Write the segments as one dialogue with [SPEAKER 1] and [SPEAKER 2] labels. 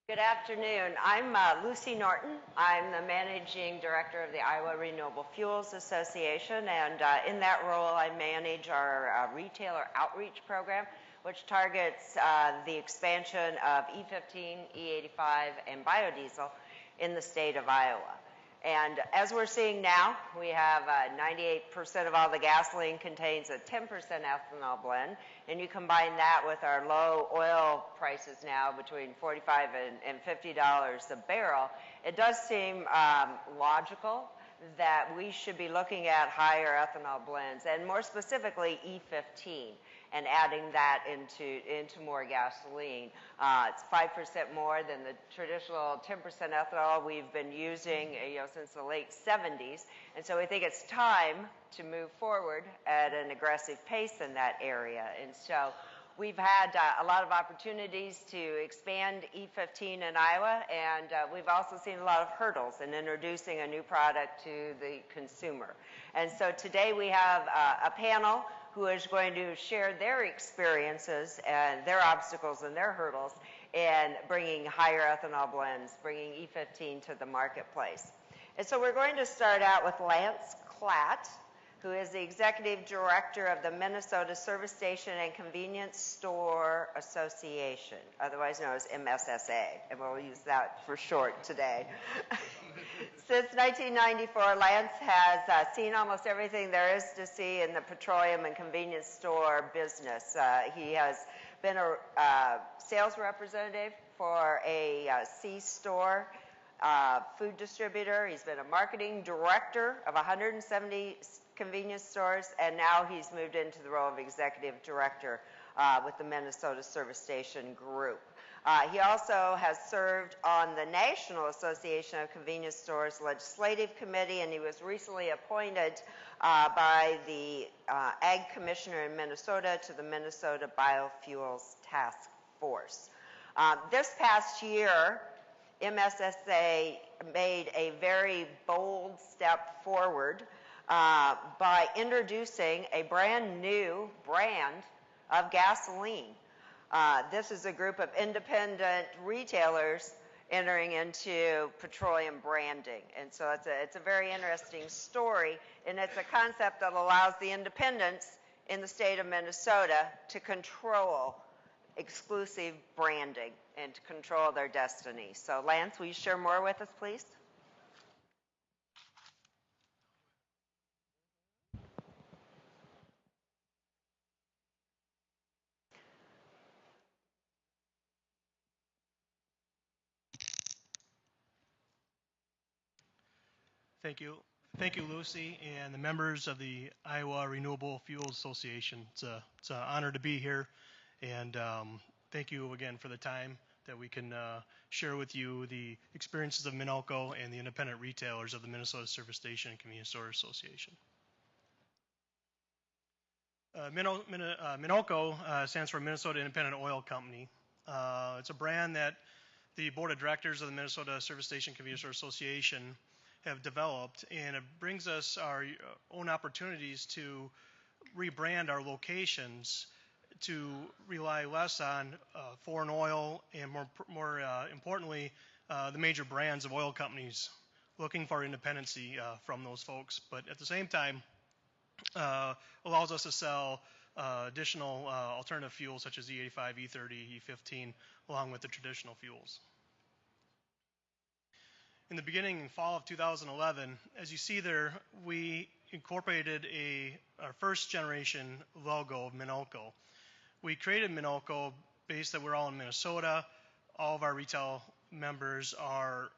[SPEAKER 1] Good afternoon. I'm Lucy Norton. I'm the Managing Director of the Iowa Renewable Fuels Association, and in that role I manage our retailer outreach program, which targets the expansion of E15, E85, and biodiesel in the state of Iowa. And as we're seeing now, we have 98% of all the gasoline contains a 10% ethanol blend, and you combine that with our low oil prices now between $45 and $50 a barrel, it does seem logical that we should be looking at higher ethanol blends, and more specifically E15, and adding that into more gasoline. It's 5% more than the traditional 10% ethanol we've been using since the late 70s, and so we think it's time to move forward at an aggressive pace in that area. And so we've had a lot of opportunities to expand E15 in Iowa, and we've also seen a lot of hurdles in introducing a new product to the consumer. And so today we have a panel who is going to share their experiences and their obstacles and their hurdles in bringing higher ethanol blends, bringing E15 to the marketplace. And so we're going to start out with Lance Klatt, who is the Executive Director of the Minnesota Service Station and Convenience Store Association, otherwise known as MSSA, and we'll use that for short today. Since 1994, Lance has seen almost everything there is to see in the petroleum and convenience store business. He has been a sales representative for a C-store food distributor. He's been a marketing director of 170 convenience stores, and now he's moved into the role of executive director with the Minnesota Service Station Group. He also has served on the National Association of Convenience Stores Legislative Committee, and he was recently appointed by the Ag Commissioner in Minnesota to the Minnesota Biofuels Task Force. This past year, MSSA made a very bold step forward by introducing a brand new brand of gasoline. This is a group of independent retailers entering into petroleum branding. And so it's a very interesting story, and it's a concept that allows the independents in the state of Minnesota to control exclusive branding and to control their destiny. So Lance, will you share more with us, please?
[SPEAKER 2] Thank you. Thank you, Lucy, and the members of the Iowa Renewable Fuels Association. It's an honor to be here, and thank you again for the time that we can share with you the experiences of Minalco and the independent retailers of the Minnesota Service Station and Convenience Store Association. Minalco stands for Minnesota Independent Oil Company. It's a brand that the board of directors of the Minnesota Service Station and Convenience Store Association have developed, and it brings us our own opportunities to rebrand our locations to rely less on foreign oil and more importantly, the major brands of oil companies, looking for independency from those folks, but at the same time allows us to sell additional alternative fuels such as E85, E30, E15, along with the traditional fuels. In the beginning, in fall of 2011, as you see there, we incorporated our first generation logo of Minalco. We created Minalco based that we're all in Minnesota. All of our retail members are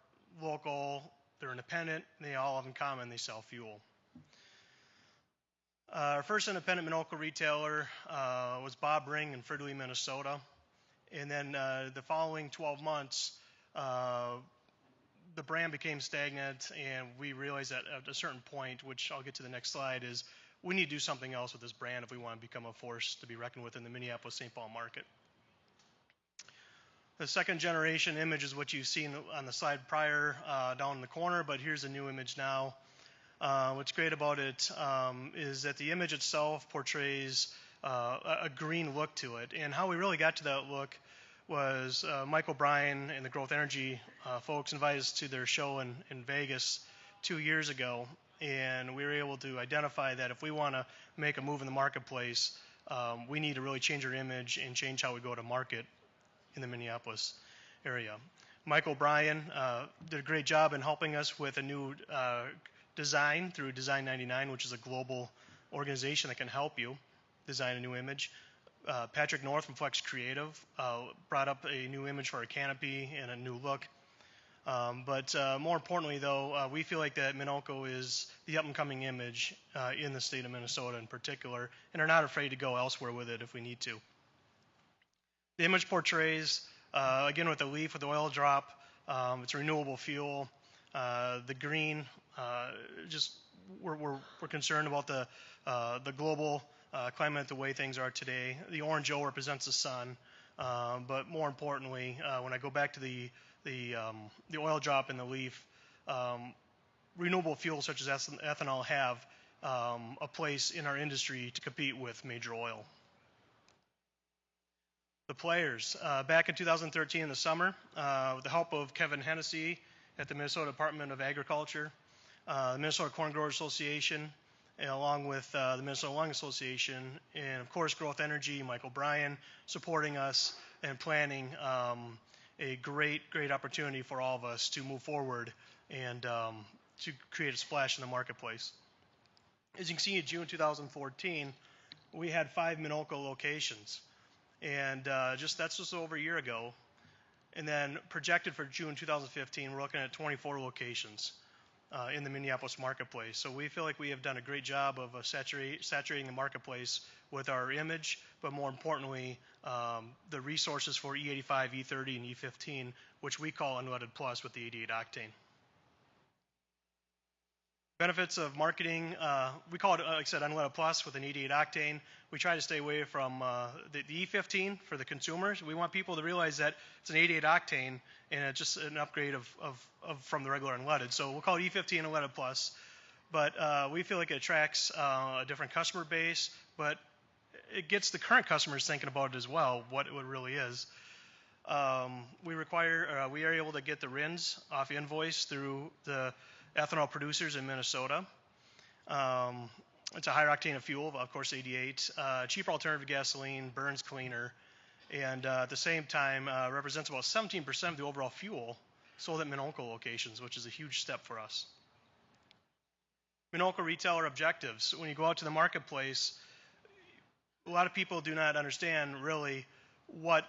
[SPEAKER 2] local, they're independent, and they all have in common they sell fuel. Our first independent Minalco retailer was Bob Ring in Fridley, Minnesota. And then the following 12 months, the brand became stagnant, and we realized that at a certain point, which I'll get to the next slide, is we need to do something else with this brand if we want to become a force to be reckoned with in the Minneapolis-St. Paul market. The second generation image is what you've seen on the slide prior down in the corner, but here's a new image now. What's great about it is that the image itself portrays a green look to it, and how we really got to that look was Michael Bryan and the Growth Energy folks invited us to their show in Vegas 2 years ago, and we were able to identify that if we want to make a move in the marketplace, we need to really change our image and change how we go to market in the Minneapolis area. Michael Bryan did a great job in helping us with a new design through Design 99, which is a global organization that can help you design a new image. Patrick North from Flex Creative brought up a new image for our canopy and a new look. But more importantly, though, we feel like that Minolco is the up-and-coming image in the state of Minnesota in particular, and are not afraid to go elsewhere with it if we need to. The image portrays, again, with the leaf, with the oil drop, it's a renewable fuel. The green, we're concerned about the global climate, the way things are today. The orange O represents the sun, but more importantly, when I go back to the oil drop in the leaf, renewable fuels such as ethanol have a place in our industry to compete with major oil. The players, back in 2013 in the summer, with the help of Kevin Hennessy at the Minnesota Department of Agriculture, the Minnesota Corn Growers Association, and along with the Minnesota Lung Association, and of course Growth Energy, Michael Bryan, supporting us and planning a great opportunity for all of us to move forward and to create a splash in the marketplace. As you can see, in June 2014, we had 5 Minolco locations, and that's just over a year ago. And then projected for June 2015, we're looking at 24 locations in the Minneapolis marketplace. So we feel like we have done a great job of saturating the marketplace with our image, but more importantly, the resources for E85, E30, and E15, which we call Unleaded Plus with the 88 octane. Benefits of marketing, we call it, like I said, Unleaded Plus with an 88 octane. We try to stay away from the E15 for the consumers. We want people to realize that it's an 88 octane and it's just an upgrade from the regular unleaded. So we'll call it E15 Unleaded Plus. But we feel like it attracts a different customer base, but it gets the current customers thinking about it as well, what it really is. We are able to get the RINs off invoice through the ethanol producers in Minnesota. It's a higher octane of fuel, of course 88, cheaper alternative to gasoline, burns cleaner, and at the same time represents about 17% of the overall fuel sold at Minolco locations, which is a huge step for us. Minolco retailer objectives. When you go out to the marketplace, a lot of people do not understand really what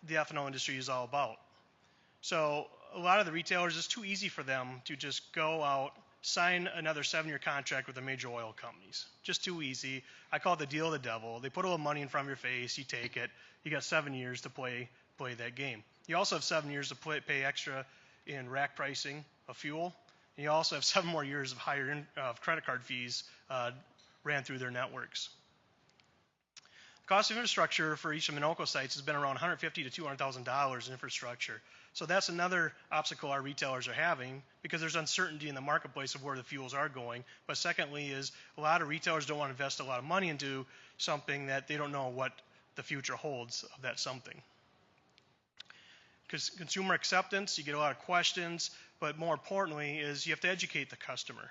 [SPEAKER 2] the ethanol industry is all about. So a lot of the retailers, it's too easy for them to just go out, sign another 7-year contract with the major oil companies. Just too easy. I call it the deal of the devil. They put a little money in front of your face, you take it. You got 7 years to play that game. You also have 7 years to pay extra in rack pricing of fuel. And you also have 7 more years of higher credit card fees ran through their networks. Cost of infrastructure for each of Minolco sites has been around $150,000 to $200,000 in infrastructure. So that's another obstacle our retailers are having because there's uncertainty in the marketplace of where the fuels are going. But secondly is a lot of retailers don't want to invest a lot of money into something that they don't know what the future holds of that something. Because consumer acceptance, you get a lot of questions, but more importantly is you have to educate the customer.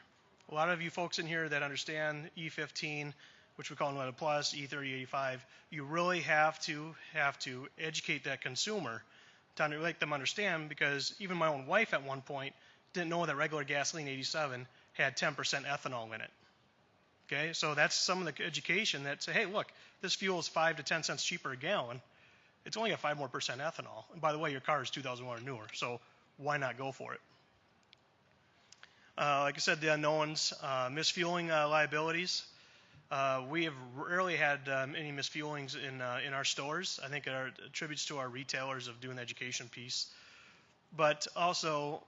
[SPEAKER 2] A lot of you folks in here that understand E15, which we call Unleaded Plus, E30, 85, you really have to educate that consumer to make them understand, because even my own wife at one point didn't know that regular gasoline 87 had 10% ethanol in it. Okay, so that's some of the education that say, hey, look, this fuel is 5 to 10 cents cheaper a gallon. It's only got 5 more % ethanol. And by the way, your car is 2001 or newer, so why not go for it? Like I said, the unknowns, misfueling liabilities. We have rarely had any misfuelings in our stores. I think it attributes to our retailers of doing the education piece. But also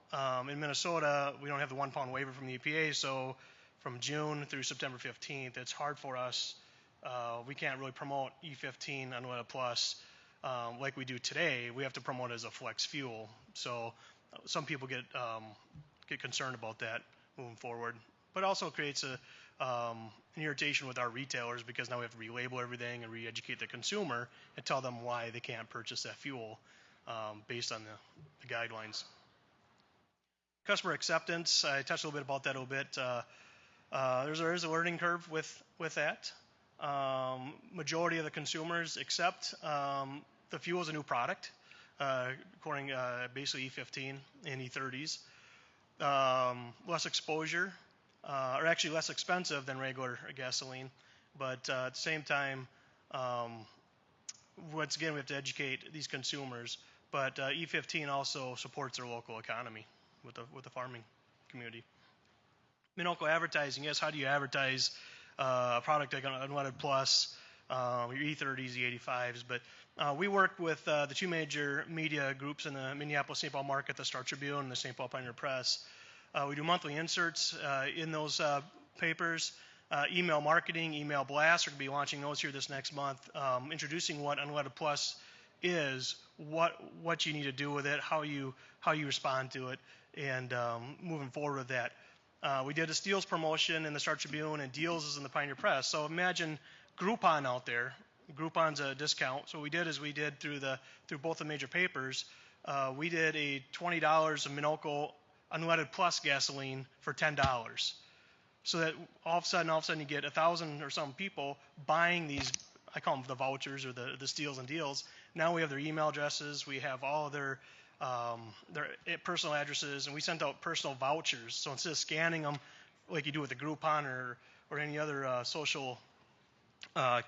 [SPEAKER 2] in Minnesota, we don't have the 1 pound waiver from the EPA, so from June through September 15th, it's hard for us. We can't really promote E15 Unleaded Plus like we do today. We have to promote it as a flex fuel. So some people get concerned about that moving forward. But also creates an irritation with our retailers because now we have to relabel everything and re-educate the consumer and tell them why they can't purchase that fuel based on the guidelines. Customer acceptance, I touched a little bit about that a little bit. There's a learning curve with that. Majority of the consumers accept the fuel as a new product, according basically E15 and E30s. Less exposure, or actually less expensive than regular gasoline, but at the same time, once again, we have to educate these consumers. But E15 also supports their local economy with the farming community. Local advertising, yes, how do you advertise a product like Unleaded Plus, your E30s, the 85s, but we work with the two major media groups in the Minneapolis-St. Paul market, the Star Tribune and the St. Paul Pioneer Press. We do monthly inserts in those papers, email marketing, email blasts. We're going to be launching those here this next month, introducing what Unleaded Plus is, what you need to do with it, how you respond to it, and moving forward with that. We did a Steals promotion in the Star Tribune, and Deals is in the Pioneer Press. So imagine Groupon out there. Groupon's a discount. So what we did is we did through both the major papers, we did a $20 of Minoco Unleaded Plus gasoline for $10. So that all of a sudden you get 1,000 or some people buying these, I call them the vouchers or the Steals and Deals. Now we have their email addresses, we have all of their personal addresses, and we sent out personal vouchers. So instead of scanning them like you do with a Groupon or any other social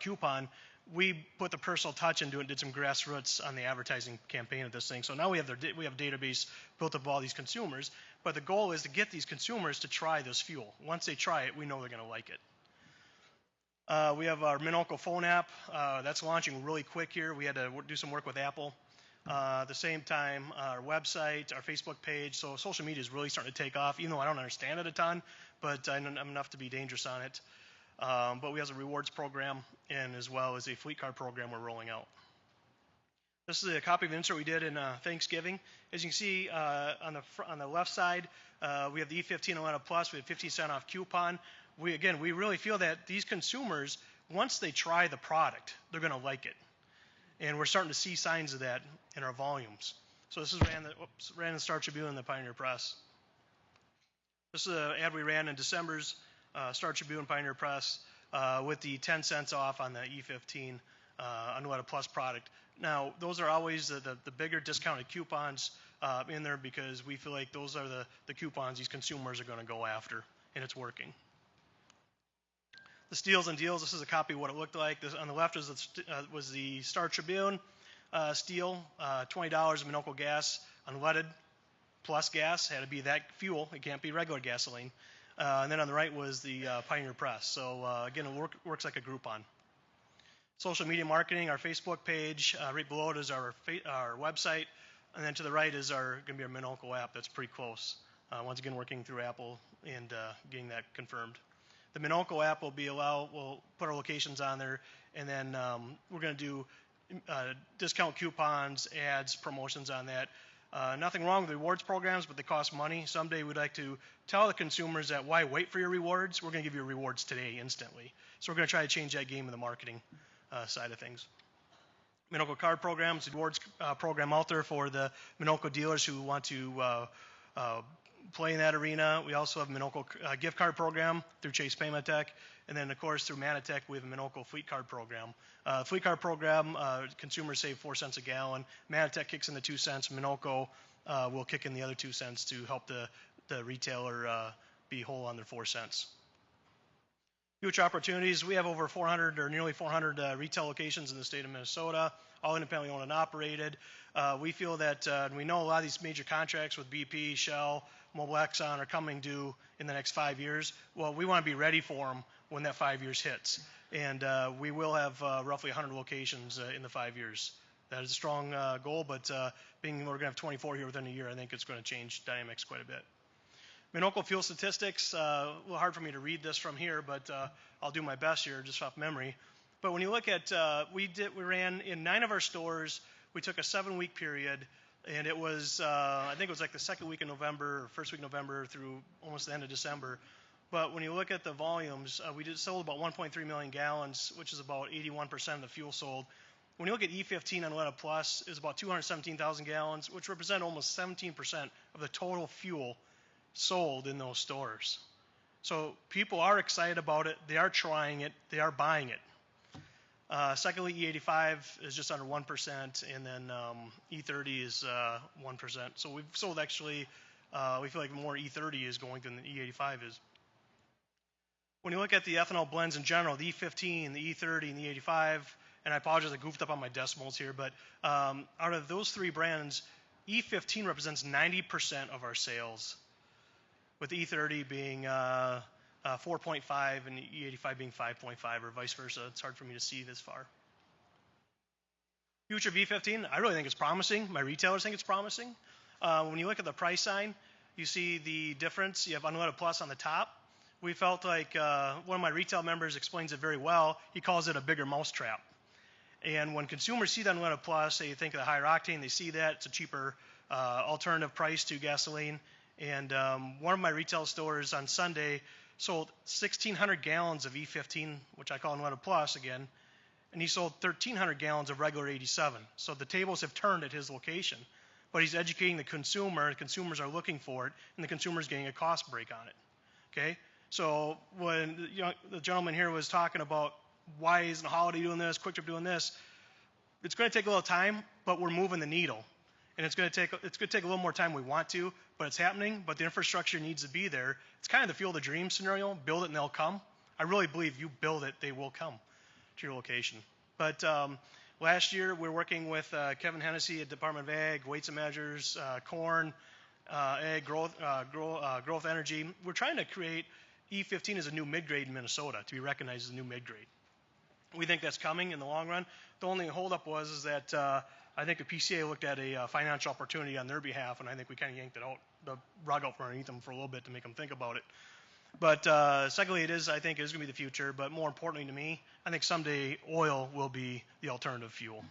[SPEAKER 2] coupon, we put the personal touch into it and did some grassroots on the advertising campaign of this thing. So now we have a database built up of all these consumers, but the goal is to get these consumers to try this fuel. Once they try it, we know they're going to like it. We have our Minoco phone app. That's launching really quick here. We had to do some work with Apple. At the same time, our website, our Facebook page, so social media is really starting to take off, even though I don't understand it a ton, but I'm enough to be dangerous on it. But we have a rewards program and as well as a fleet card program we're rolling out. This is a copy of an insert we did in Thanksgiving. As you can see on the left side, we have the E15 Unleaded Plus. We have 15% off coupon. We really feel that these consumers, once they try the product, they're going to like it. And we're starting to see signs of that in our volumes. So this is ran in the Star Tribune and the Pioneer Press. This is an ad we ran in December's Star Tribune Pioneer Press with the 10 cents off on the E15 Unleaded Plus product. Now, those are always the bigger discounted coupons in there because we feel like those are the coupons these consumers are going to go after, and it's working. The Steals and Deals, this is a copy of what it looked like. On the left was the Star Tribune Steal, $20 of Minoco gas, unleaded plus gas, had to be that fuel. It can't be regular gasoline. And then on the right was the Pioneer Press. So again, it works like a Groupon. Social media marketing, our Facebook page. Right below it is our website. And then to the right is going to be our Minoco app. That's pretty close. Once again, working through Apple and getting that confirmed. The Minoco app we'll put our locations on there, and then we're going to do discount coupons, ads, promotions on that. Nothing wrong with rewards programs, but they cost money. Someday we'd like to tell the consumers that why wait for your rewards? We're going to give you rewards today, instantly. So we're going to try to change that game in the marketing side of things. Minoco card programs, rewards program out there for the Minoco dealers who want to play in that arena. We also have a Minoco gift card program through Chase Payment Tech. And then, of course, through Manatech, we have a Minoco fleet card program. Fleet card program, consumers save 4 cents a gallon. Manatech kicks in the 2 cents. Minoco will kick in the other 2 cents to help the retailer be whole on their 4 cents. Future opportunities. We have over 400 or nearly 400 retail locations in the state of Minnesota, all independently owned and operated. We feel that we know a lot of these major contracts with BP, Shell, Mobil Exxon are coming due in the next 5 years. Well, we want to be ready for them when that 5 years hits. And we will have roughly 100 locations in the 5 years. That is a strong goal, but being we're going to have 24 here within a year, I think it's going to change dynamics quite a bit. Minoco fuel statistics, a little hard for me to read this from here, but I'll do my best here just off memory. But when you look at, we ran in 9 of our stores, we took a 7-week period, and it was, I think it was like the second week of November, or first week of November through almost the end of December. But when you look at the volumes, we did sold about 1.3 million gallons, which is about 81% of the fuel sold. When you look at E15 Unleaded Plus, is about 217,000 gallons, which represent almost 17% of the total fuel sold in those stores. So people are excited about it. They are trying it. They are buying it. Secondly, E85 is just under 1%, and then E30 is 1%. So we've sold actually, we feel like more E30 is going than the E85 is. When you look at the ethanol blends in general, the E15, the E30, and the E85, and I apologize, I goofed up on my decimals here, but out of those three brands, E15 represents 90% of our sales, with E30 being 4.5 and E85 being 5.5 or vice versa. It's hard for me to see this far. Future of E15, I really think it's promising. My retailers think it's promising. When you look at the price sign, you see the difference. You have Unleaded Plus on the top. We felt like one of my retail members explains it very well. He calls it a bigger mousetrap. And when consumers see the Unleaded Plus, they think of the higher octane. They see that it's a cheaper alternative price to gasoline. And one of my retail stores on Sunday sold 1,600 gallons of E15, which I call Unleaded Plus again, and he sold 1,300 gallons of regular 87. So the tables have turned at his location. But he's educating the consumer. The consumers are looking for it, and the consumer's getting a cost break on it. Okay? So when the gentleman here was talking about why isn't Holiday doing this, Quick Trip doing this, it's going to take a little time, but we're moving the needle. And it's going to take a little more time than we want to, but it's happening. But the infrastructure needs to be there. It's kind of the Field of Dreams scenario. Build it and they'll come. I really believe you build it, they will come to your location. But last year we were working with Kevin Hennessy at Department of Ag, Weights and Measures, Corn, Ag Growth Energy. We're trying to create E15 as a new mid-grade in Minnesota to be recognized as a new mid-grade. We think that's coming in the long run. The only holdup was that I think the PCA looked at a financial opportunity on their behalf, and I think we kind of yanked the rug out from underneath them for a little bit to make them think about it. But secondly, I think it is going to be the future. But more importantly to me, I think someday oil will be the alternative fuel.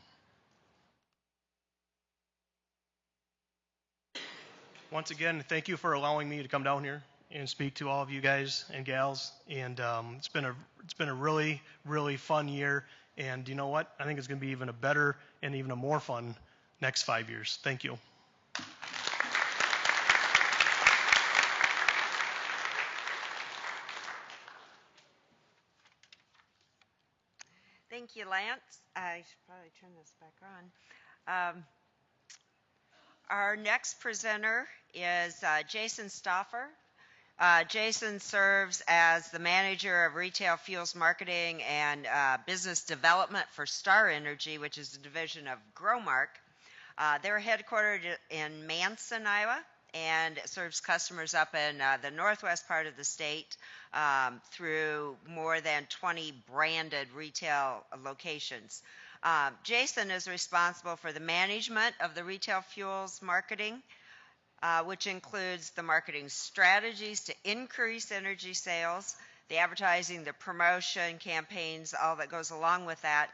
[SPEAKER 2] Once again, thank you for allowing me to come down here and speak to all of you guys and gals. And it's been a really, really fun year. And you know what? I think it's going to be even a better and even a more fun next 5 years. Thank you.
[SPEAKER 1] Thank you, Lance. I should probably turn this back on. Our next presenter is Jason Stauffer. Jason serves as the manager of retail fuels marketing and business development for Star Energy, which is a division of Growmark. They're headquartered in Manson, Iowa, and serves customers up in the northwest part of the state through more than 20 branded retail locations. Jason is responsible for the management of the retail fuels marketing, which includes the marketing strategies to increase energy sales, the advertising, the promotion, campaigns, all that goes along with that.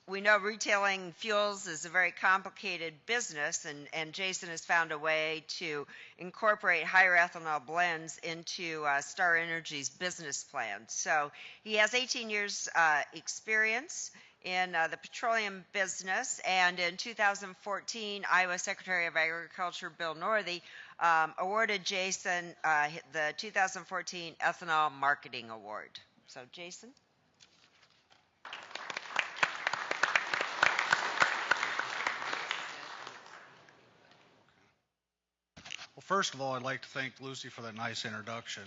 [SPEAKER 1] We know retailing fuels is a very complicated business, and Jason has found a way to incorporate higher ethanol blends into Star Energy's business plan. So he has 18 years experience in the petroleum business, and in 2014, Iowa Secretary of Agriculture Bill Northey awarded Jason the 2014 Ethanol Marketing Award. So, Jason?
[SPEAKER 3] Well, first of all, I'd like to thank Lucy for that nice introduction.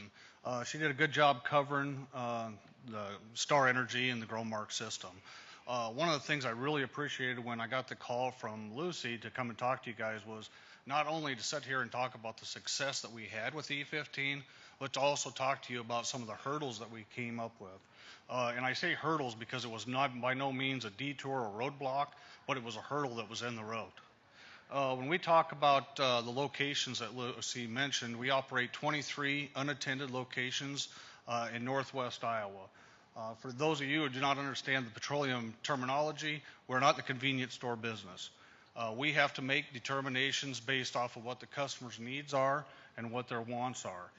[SPEAKER 3] She did a good job covering the Star Energy and the Growmark system. One of the things I really appreciated when I got the call from Lucy to come and talk to you guys was not only to sit here and talk about the success that we had with E15, but to also talk to you about some of the hurdles that we came up with. And I say hurdles because it was not by no means a detour or roadblock, but it was a hurdle that was in the road. When we talk about the locations that Lucy mentioned, we operate 23 unattended locations in northwest Iowa. For those of you who do not understand the petroleum terminology, we're not the convenience store business. We have to make determinations based off of what the customer's needs are and what their wants are.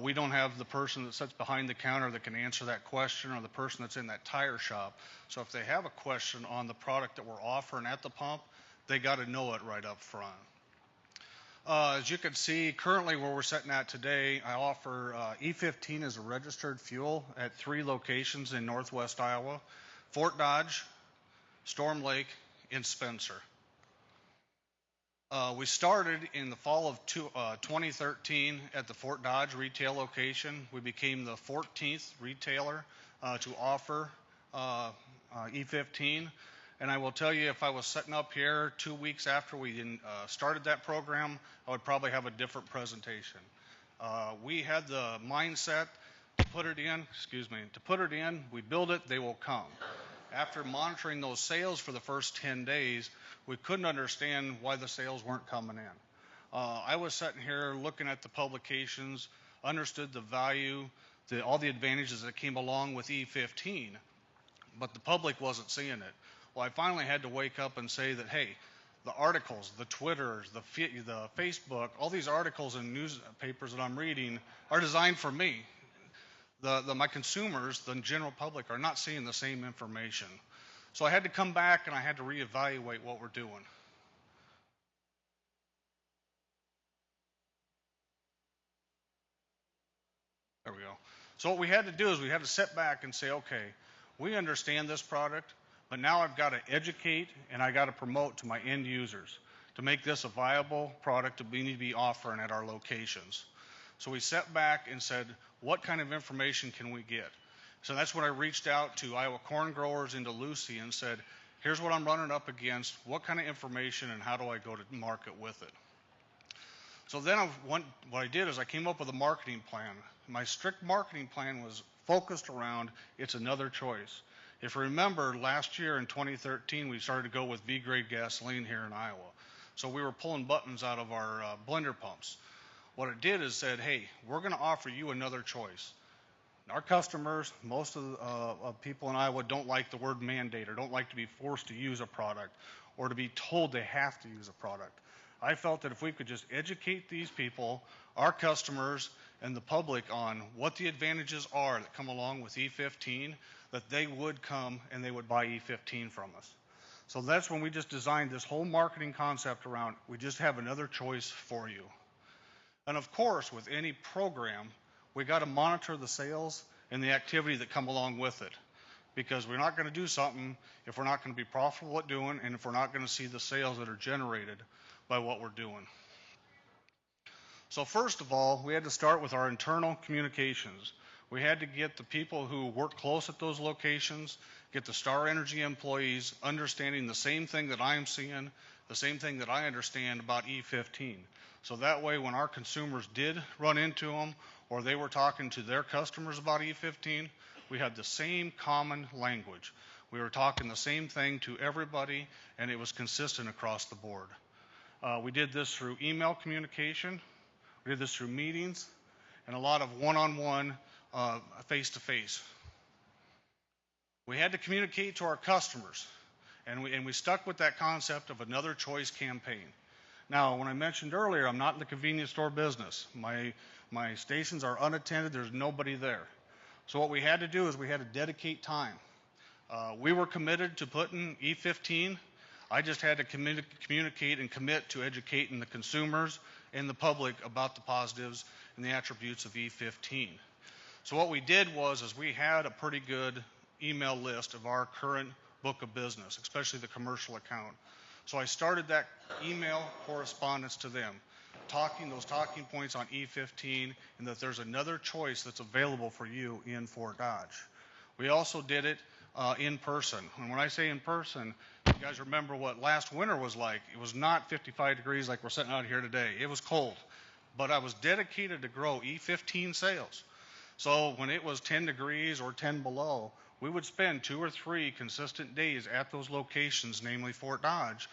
[SPEAKER 3] We don't have the person that sits behind the counter that can answer that question, or the person that's in that tire shop. So if they have a question on the product that we're offering at the pump, they got to know it right up front. As you can see, currently where we're sitting at today, I offer E15 as a registered fuel at 3 locations in northwest Iowa: Fort Dodge, Storm Lake, and Spencer. We started in the fall of 2013 at the Fort Dodge retail location. We became the 14th retailer to offer E15. And I will tell you, if I was sitting up here 2 weeks after we started that program, I would probably have a different presentation. We had the mindset to put it in, we build it, they will come. After monitoring those sales for the first 10 days, we couldn't understand why the sales weren't coming in. I was sitting here looking at the publications, understood the value, all the advantages that came along with E15, but the public wasn't seeing it. Well, I finally had to wake up and say that, hey, the articles, the Twitters, the Facebook, all these articles and newspapers that I'm reading are designed for me. My consumers, the general public, are not seeing the same information. So I had to come back and I had to reevaluate what we're doing. There we go. So what we had to do is we had to sit back and say, okay, we understand this product, but now I've got to educate and I got to promote to my end users to make this a viable product that we need to be offering at our locations. So we sat back and said, what kind of information can we get? So that's when I reached out to Iowa corn growers and to Lucy and said, here's what I'm running up against, what kind of information and how do I go to market with it? So then what I did is I came up with a marketing plan. My strict marketing plan was focused around it's another choice. If you remember, last year in 2013, we started to go with V-grade gasoline here in Iowa. So we were pulling buttons out of our blender pumps. What it did is said, hey, we're going to offer you another choice. Our customers, most of people in Iowa don't like the word mandate or don't like to be forced to use a product or to be told they have to use a product. I felt that if we could just educate these people, our customers and the public on what the advantages are that come along with E15, that they would come and they would buy E15 from us. So that's when we just designed this whole marketing concept around, we just have another choice for you. And of course, with any program, we got to monitor the sales and the activity that come along with it, because we're not going to do something if we're not going to be profitable at doing and if we're not going to see the sales that are generated by what we're doing. So first of all, we had to start with our internal communications. We had to get the people who work close at those locations, get the Star Energy employees understanding the same thing that I'm seeing, the same thing that I understand about E15. So that way when our consumers did run into them or they were talking to their customers about E15, we had the same common language. We were talking the same thing to everybody, and it was consistent across the board. We did this through email communication, we did this through meetings, and a lot of one-on-one, face-to-face. We had to communicate to our customers, and we stuck with that concept of another choice campaign. Now, when I mentioned earlier, I'm not in the convenience store business. My stations are unattended, there's nobody there. So what we had to do is we had to dedicate time. We were committed to putting E15. I just had to communicate and commit to educating the consumers and the public about the positives and the attributes of E15. So what we did was we had a pretty good email list of our current book of business, especially the commercial account. So I started that email correspondence to them, those talking points on E15 and that there's another choice that's available for you in Fort Dodge. We also did it in person. And when I say in person, you guys remember what last winter was like. It was not 55 degrees like we're sitting out here today. It was cold. But I was dedicated to grow E15 sales. So when it was 10 degrees or 10 below, we would spend 2 or 3 consistent days at those locations, namely Fort Dodge,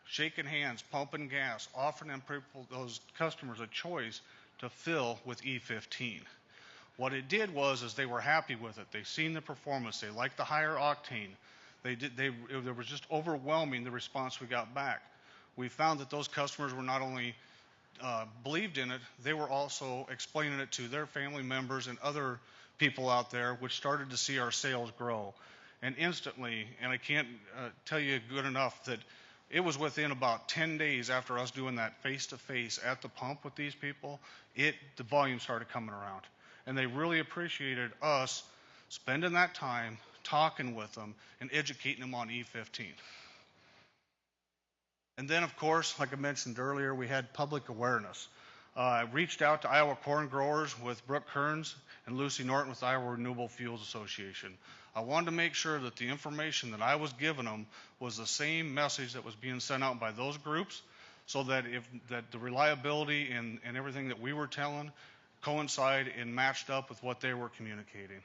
[SPEAKER 3] shaking hands, pumping gas, offering them those customers a choice to fill with E15. What it did was they were happy with it. They seen the performance. They liked the higher octane. It was just overwhelming the response we got back. We found that those customers were not only believed in it, they were also explaining it to their family members and other people out there, which started to see our sales grow. And instantly, and I can't tell you good enough that it was within about 10 days after us doing that face-to-face at the pump with these people, the volume started coming around. And they really appreciated us spending that time talking with them and educating them on E15. And then, of course, like I mentioned earlier, we had public awareness. I reached out to Iowa corn growers with Brooke Kearns and Lucy Norton with Iowa Renewable Fuels Association. I wanted to make sure that the information that I was giving them was the same message that was being sent out by those groups, so that that the reliability and everything that we were telling coincided and matched up with what they were communicating.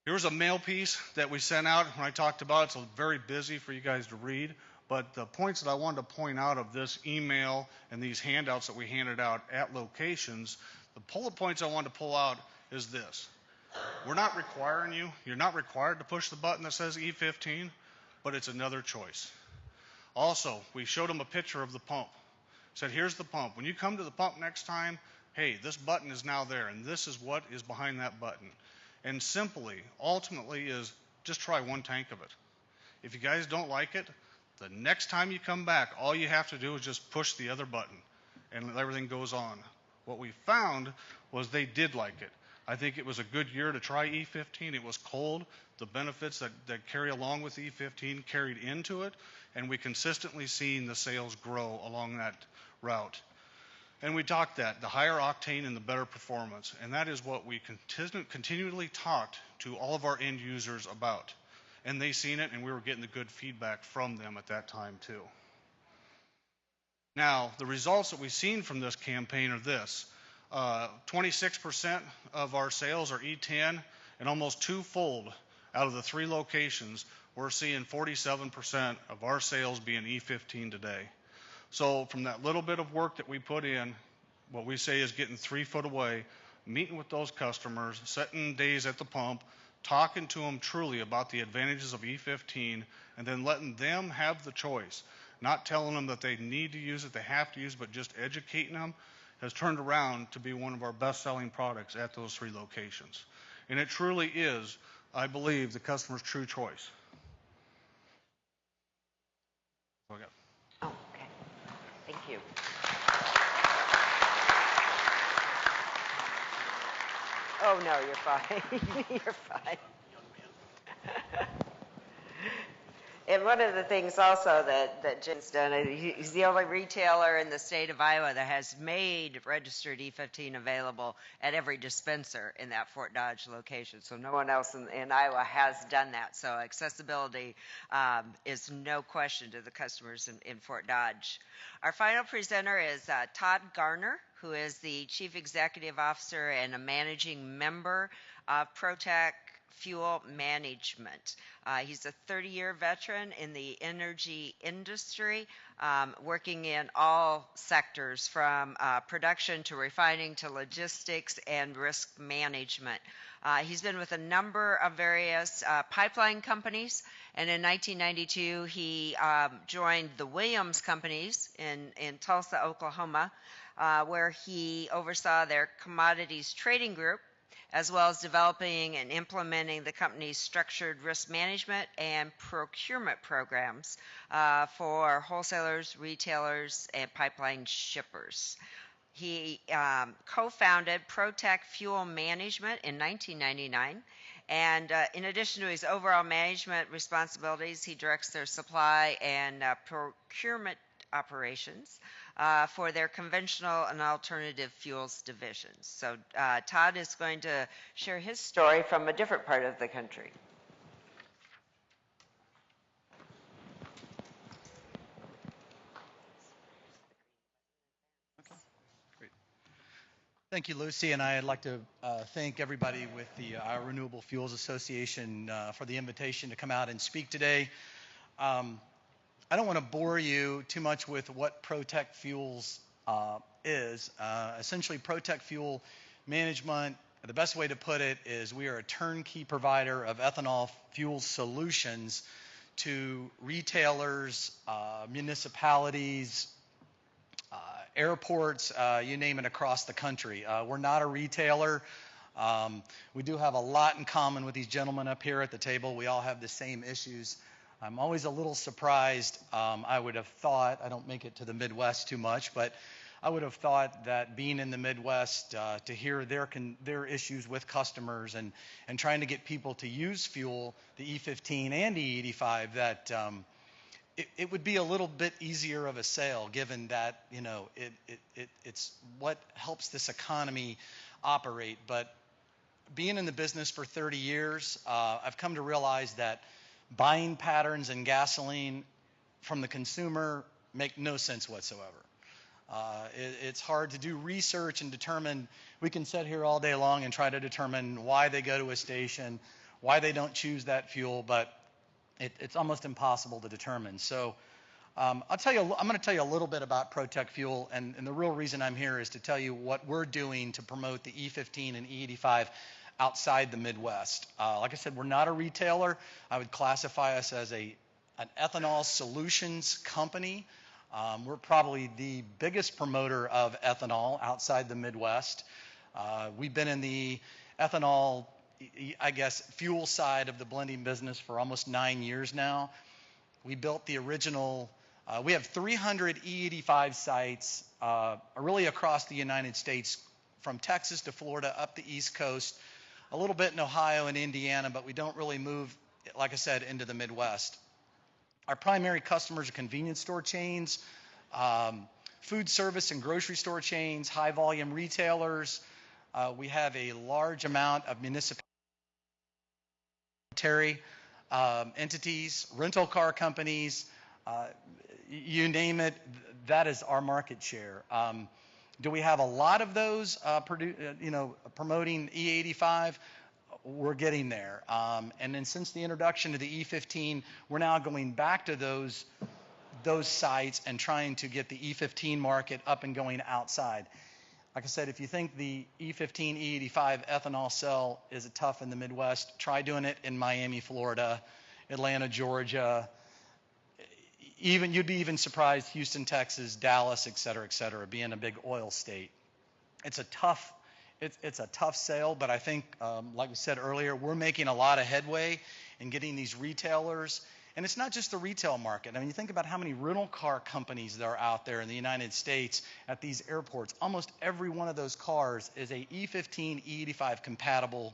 [SPEAKER 3] Here's a mail piece that we sent out when I talked about it. It's very busy for you guys to read, but the points that I wanted to point out of this email and these handouts that we handed out at locations, the bullet points I wanted to pull out is this. We're not requiring you're not required to push the button that says E15, but it's another choice. Also, we showed them a picture of the pump. Said, here's the pump. When you come to the pump next time, hey, this button is now there, and this is what is behind that button. And simply, ultimately, is just try one tank of it. If you guys don't like it, the next time you come back, all you have to do is just push the other button, and everything goes on. What we found was they did like it. I think it was a good year to try E15. It was cold. The benefits that carry along with E15 carried into it, and we consistently seen the sales grow along that route. And we talked that, the higher octane and the better performance, and that is what we continually talked to all of our end users about. And they seen it, and we were getting the good feedback from them at that time too. Now, the results that we've seen from this campaign are this. 26% of our sales are E10, and almost twofold out of the 3 locations, we're seeing 47% of our sales being E15 today. So from that little bit of work that we put in, what we say is getting 3 foot away, meeting with those customers, setting days at the pump, talking to them truly about the advantages of E15, and then letting them have the choice, not telling them that they need to use it, they have to use it, but just educating them, has turned around to be one of our best-selling products at those 3 locations. And it truly is, I believe, the customer's true choice. Okay.
[SPEAKER 1] Oh, okay. Thank you. Oh, no, you're fine. You're fine. And one of the things also that Jim's done, he's the only retailer in the state of Iowa that has made registered E15 available at every dispenser in that Fort Dodge location. So no one else in Iowa has done that. So accessibility is no question to the customers in Fort Dodge. Our final presenter is Todd Garner, who is the Chief Executive Officer and a Managing Member of Protec Fuel Management. He's a 30-year veteran in the energy industry, working in all sectors from production to refining to logistics and risk management. He's been with a number of various pipeline companies, and in 1992 he joined the Williams companies in Tulsa, Oklahoma, where he oversaw their commodities trading group, as well as developing and implementing the company's structured risk management and procurement programs for wholesalers, retailers, and pipeline shippers. He co-founded Protec Fuel Management in 1999, and in addition to his overall management responsibilities, he directs their supply and procurement operations for their conventional and alternative fuels divisions. So Todd is going to share his story from a different part of the country.
[SPEAKER 4] Great. Thank you, Lucy, and I'd like to thank everybody with the Iowa Renewable Fuels Association for the invitation to come out and speak today. I don't want to bore you too much with what Protec Fuels is. Essentially, Protec Fuel Management, the best way to put it is we are a turnkey provider of ethanol fuel solutions to retailers, municipalities, airports, you name it, across the country. We're not a retailer. We do have a lot in common with these gentlemen up here at the table. We all have the same issues. I'm always a little surprised. I would have thought, I don't make it to the Midwest too much, but I would have thought that being in the Midwest, to hear their issues with customers and trying to get people to use fuel, the E15 and E85, that it would be a little bit easier of a sale, given that, you know, it's what helps this economy operate. But being in the business for 30 years, I've come to realize that buying patterns in gasoline from the consumer make no sense whatsoever. It's hard to do research and determine. We can sit here all day long and try to determine why they go to a station, why they don't choose that fuel, but it's almost impossible to determine. So I'm going to tell you a little bit about Protec Fuel, and the real reason I'm here is to tell you what we're doing to promote the E15 and E85 outside the Midwest. Like I said, we're not a retailer. I would classify us as an ethanol solutions company. We're probably the biggest promoter of ethanol outside the Midwest. We've been in the ethanol, I guess, fuel side of the blending business for almost 9 years now. We built the original, we have 300 E85 sites really across the United States, from Texas to Florida, up the East Coast, a little bit in Ohio and Indiana, but we don't really move, like I said, into the Midwest. Our primary customers are convenience store chains, food service and grocery store chains, high volume retailers. We have a large amount of municipal entities, rental car companies, you name it, that is our market share. Do we have a lot of those promoting E85? We're getting there. And then since the introduction of the E15, we're now going back to those sites and trying to get the E15 market up and going outside. Like I said, if you think the E15, E85 ethanol sell is tough in the Midwest, try doing it in Miami, Florida, Atlanta, Georgia. You'd be even surprised, Houston, Texas, Dallas, et cetera, being a big oil state. It's a tough sale, but I think, like we said earlier, we're making a lot of headway in getting these retailers. And it's not just the retail market. I mean, you think about how many rental car companies there are out there in the United States at these airports. Almost every one of those cars is a E15, E85 compatible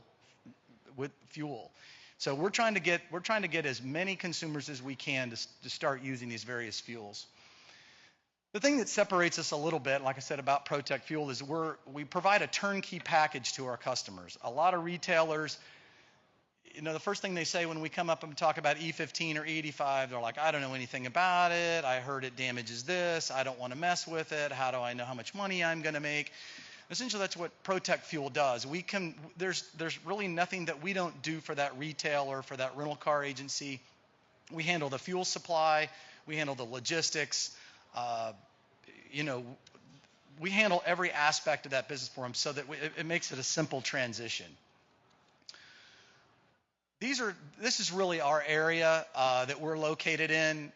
[SPEAKER 4] with fuel. So we're trying to get as many consumers as we can to start using these various fuels. The thing that separates us a little bit, like I said, about Protec Fuel is we provide a turnkey package to our customers. A lot of retailers, you know, the first thing they say when we come up and talk about E15 or E85, they're like, I don't know anything about it. I heard it damages this. I don't want to mess with it. How do I know how much money I'm going to make? Essentially, that's what Protec Fuel does. There's really nothing that we don't do for that retailer, for that rental car agency. We handle the fuel supply. We handle the logistics. We handle every aspect of that business for them, so that it makes it a simple transition. This is really our area that we're located in.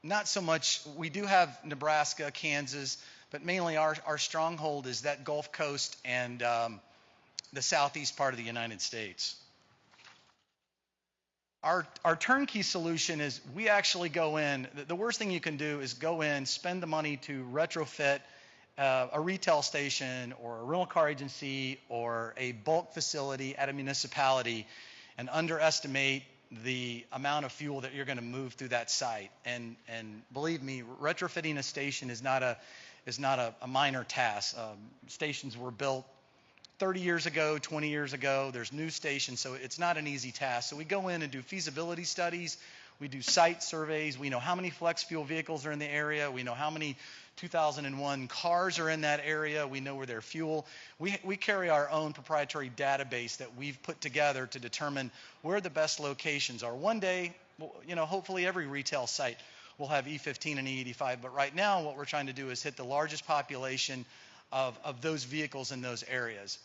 [SPEAKER 4] Not so much, we do have Nebraska, Kansas, but mainly our stronghold is that Gulf Coast and the southeast part of the United States. Our turnkey solution is we actually go in. The worst thing you can do is go in, spend the money to retrofit a retail station or a rental car agency or a bulk facility at a municipality and underestimate the amount of fuel that you're going to move through that site. And believe me, retrofitting a station is not a minor task. Stations were built 30 years ago, 20 years ago. There's new stations, so it's not an easy task. So we go in and do feasibility studies. We do site surveys. We know how many flex fuel vehicles are in the area. We know how many 2001 cars are in that area. We know where their fuel. We carry our own proprietary database that we've put together to determine where the best locations are. One day, hopefully every retail site will have E15 and E85, but right now what we're trying to do is hit the largest population of those vehicles in those areas.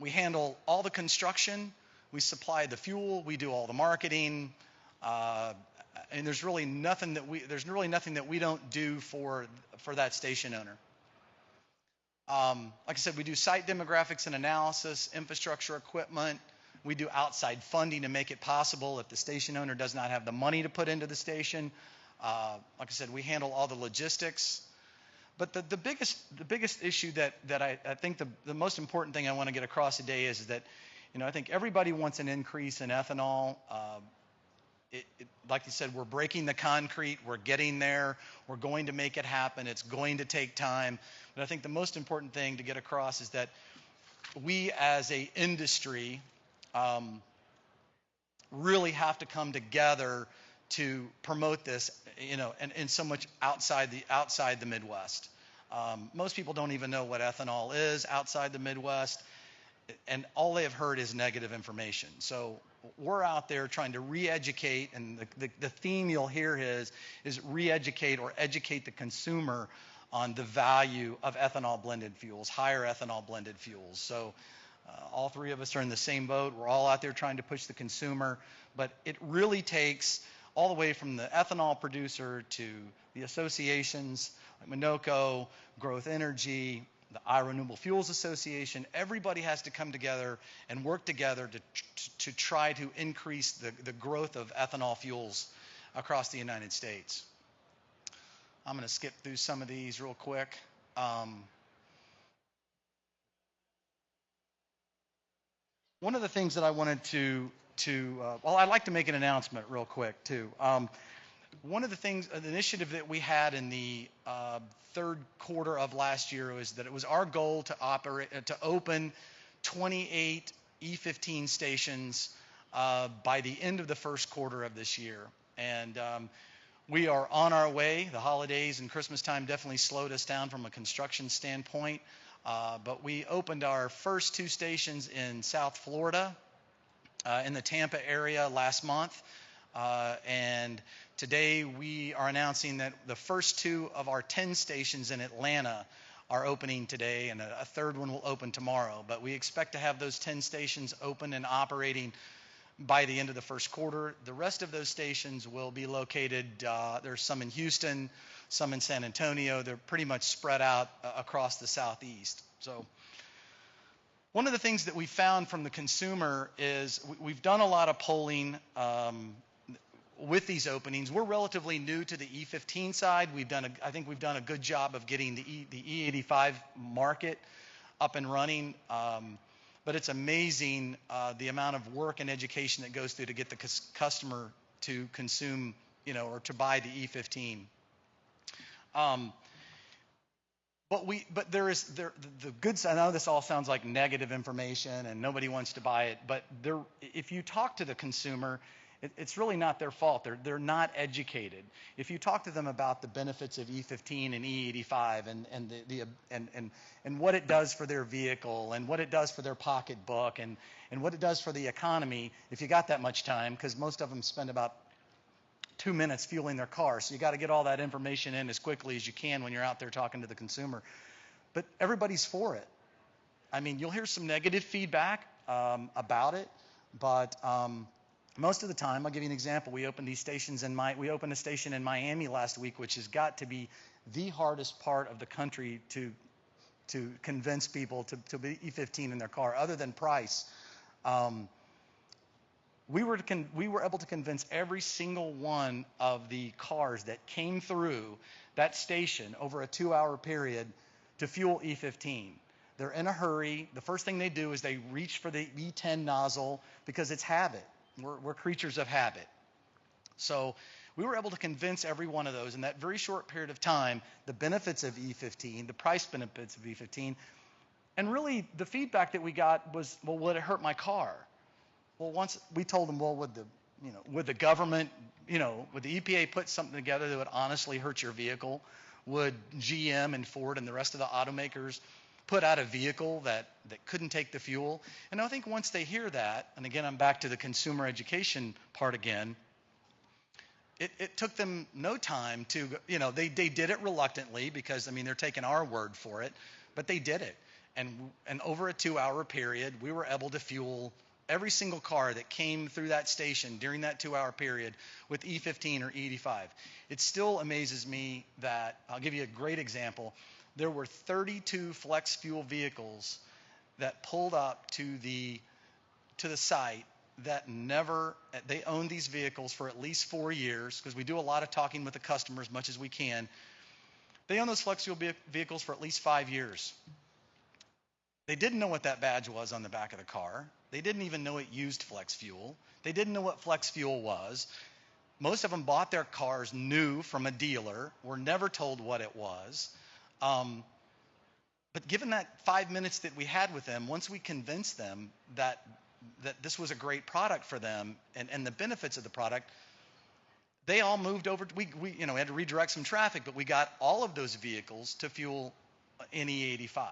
[SPEAKER 4] We handle all the construction. We supply the fuel. We do all the marketing. and there's really nothing that we don't do for that station owner. Like I said, we do site demographics and analysis, infrastructure equipment. We do outside funding to make it possible if the station owner does not have the money to put into the station. Like I said, we handle all the logistics. But the biggest issue that I think the most important thing I want to get across today is that, I think everybody wants an increase in ethanol. Like you said, we're breaking the concrete. We're getting there. We're going to make it happen. It's going to take time. But I think the most important thing to get across is that we as a industry really have to come together to promote this, and so much outside the Midwest. Most people don't even know what ethanol is outside the Midwest, and all they have heard is negative information. So we're out there trying to re-educate, and the theme you'll hear is re-educate or educate the consumer on the value of ethanol blended fuels, higher ethanol blended fuels. So all three of us are in the same boat. We're all out there trying to push the consumer, but it really takes all the way from the ethanol producer to the associations, like Minoco, Growth Energy, the Renewable Fuels Association. Everybody has to come together and work together to try to increase the growth of ethanol fuels across the United States. I'm going to skip through some of these real quick. One of the things that I wanted I'd like to make an announcement real quick too. One of the things, an initiative that we had in the third quarter of last year was that it was our goal to open 28 E15 stations by the end of the first quarter of this year. And we are on our way. The holidays and Christmas time definitely slowed us down from a construction standpoint. But we opened our first 2 stations in South Florida, in the Tampa area last month. And today we are announcing that the first 2 of our 10 stations in Atlanta are opening today, and a third one will open tomorrow. But we expect to have those 10 stations open and operating by the end of the first quarter. The rest of those stations will be located, there's some in Houston, some in San Antonio. They're pretty much spread out across the Southeast. So one of the things that we found from the consumer is we've done a lot of polling with these openings. We're relatively new to the E15 side. I think we've done a good job of getting the E85 market up and running. But it's amazing the amount of work and education that goes through to get the customer to consume, or to buy the E15. But there is the good side. I know this all sounds like negative information and nobody wants to buy it, but if you talk to the consumer, it's really not their fault. They're not educated. If you talk to them about the benefits of E15 and E85 and what it does for their vehicle and what it does for their pocketbook and what it does for the economy, if you got that much time, because most of them spend about 2 minutes fueling their car, so you got to get all that information in as quickly as you can when you're out there talking to the consumer. But everybody's for it. I mean, you'll hear some negative feedback about it, but most of the time, I'll give you an example. We opened a station in Miami last week, which has got to be the hardest part of the country to convince people to be E15 in their car, other than price. We were able to convince every single one of the cars that came through that station over a 2-hour period to fuel E15. They're in a hurry. The first thing they do is they reach for the E10 nozzle because it's habit. We're creatures of habit. So we were able to convince every one of those in that very short period of time the benefits of E15, the price benefits of E15. And really the feedback that we got was, well, would it hurt my car? Well, once we told them, well, would the government, would the EPA put something together that would honestly hurt your vehicle? Would GM and Ford and the rest of the automakers put out a vehicle that couldn't take the fuel? And I think once they hear that, and again, I'm back to the consumer education part again, it took them no time to, they did it reluctantly because, they're taking our word for it, but they did it. And over a 2-hour period, we were able to fuel every single car that came through that station during that 2-hour period with E15 or E85. It still amazes me that, I'll give you a great example, there were 32 flex fuel vehicles that pulled up to the site that they owned these vehicles for at least 4 years, because we do a lot of talking with the customer as much as we can. They own those flex fuel vehicles for at least 5 years. They didn't know what that badge was on the back of the car. They didn't even know it used flex fuel. They didn't know what flex fuel was. Most of them bought their cars new from a dealer, were never told what it was. But given that 5 minutes that we had with them, once we convinced them that this was a great product for them and the benefits of the product, they all moved over. We had to redirect some traffic, but we got all of those vehicles to fuel in E85.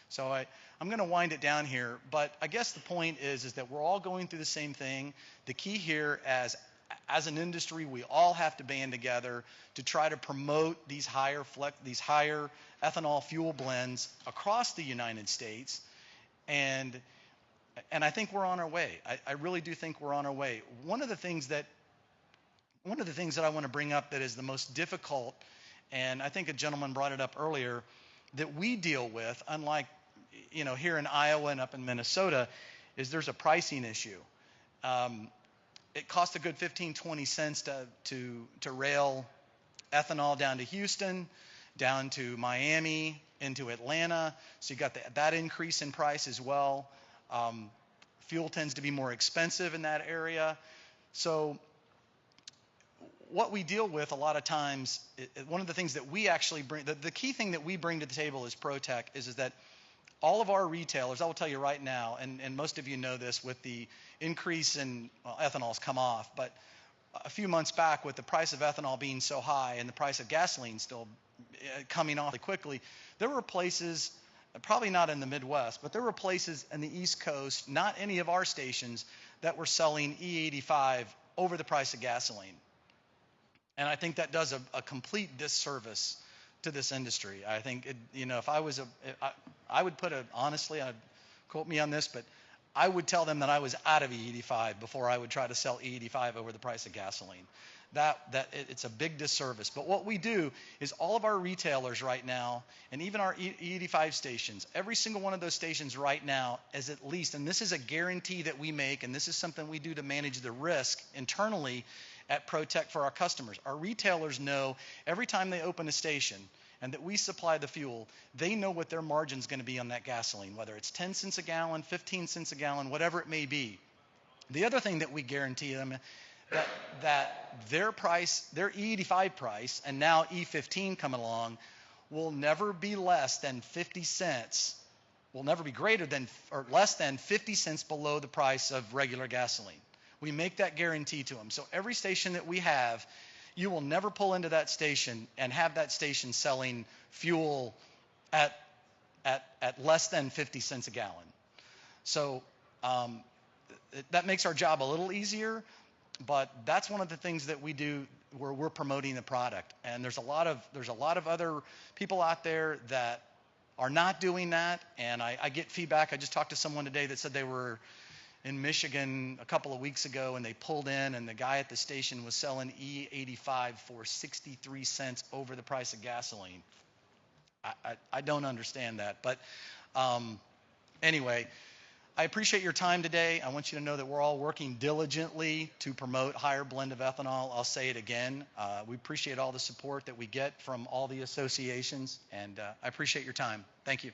[SPEAKER 4] So I'm going to wind it down here, but I guess the point is that we're all going through the same thing. The key here, as an industry, we all have to band together to try to promote these higher ethanol fuel blends across the United States, and I think we're on our way. I really do think we're on our way. One of the things that I want to bring up that is the most difficult, and I think a gentleman brought it up earlier, that we deal with, unlike here in Iowa and up in Minnesota, is there's a pricing issue. It costs a good 15-20 cents to rail ethanol down to Houston, down to Miami, into Atlanta. So you got that increase in price as well. Fuel tends to be more expensive in that area. So what we deal with a lot of times, one of the things that we actually bring, the key thing that we bring to the table as Protec is that all of our retailers, I will tell you right now, and most of you know this, with the increase in ethanol's come off, but a few months back with the price of ethanol being so high and the price of gasoline still coming off quickly, there were places, probably not in the Midwest, but there were places in the East Coast, not any of our stations, that were selling E85 over the price of gasoline. And I think that does a complete disservice to this industry. I think, if I was I would put honestly, quote me on this, but I would tell them that I was out of E85 before I would try to sell E85 over the price of gasoline. It's a big disservice. But what we do is all of our retailers right now, and even our E85 stations, every single one of those stations right now is at least, and this is a guarantee that we make, and this is something we do to manage the risk internally at Protec for our customers. Our retailers know every time they open a station and that we supply the fuel, they know what their margin is going to be on that gasoline, whether it's 10 cents a gallon, 15 cents a gallon, whatever it may be. The other thing that we guarantee them, that their price, their E85 price, and now E15 coming along, will never be less than 50 cents, will never be greater than or less than 50 cents below the price of regular gasoline. We make that guarantee to them. So every station that we have, you will never pull into that station and have that station selling fuel at less than 50 cents a gallon. So that makes our job a little easier, but that's one of the things that we do where we're promoting the product. And there's a lot of other people out there that are not doing that, and I get feedback. I just talked to someone today that said they were in Michigan a couple of weeks ago, and they pulled in, and the guy at the station was selling E85 for 63 cents over the price of gasoline. I don't understand that. But anyway, I appreciate your time today. I want you to know that we're all working diligently to promote higher blend of ethanol. I'll say it again. We appreciate all the support that we get from all the associations, and I appreciate your time. Thank you.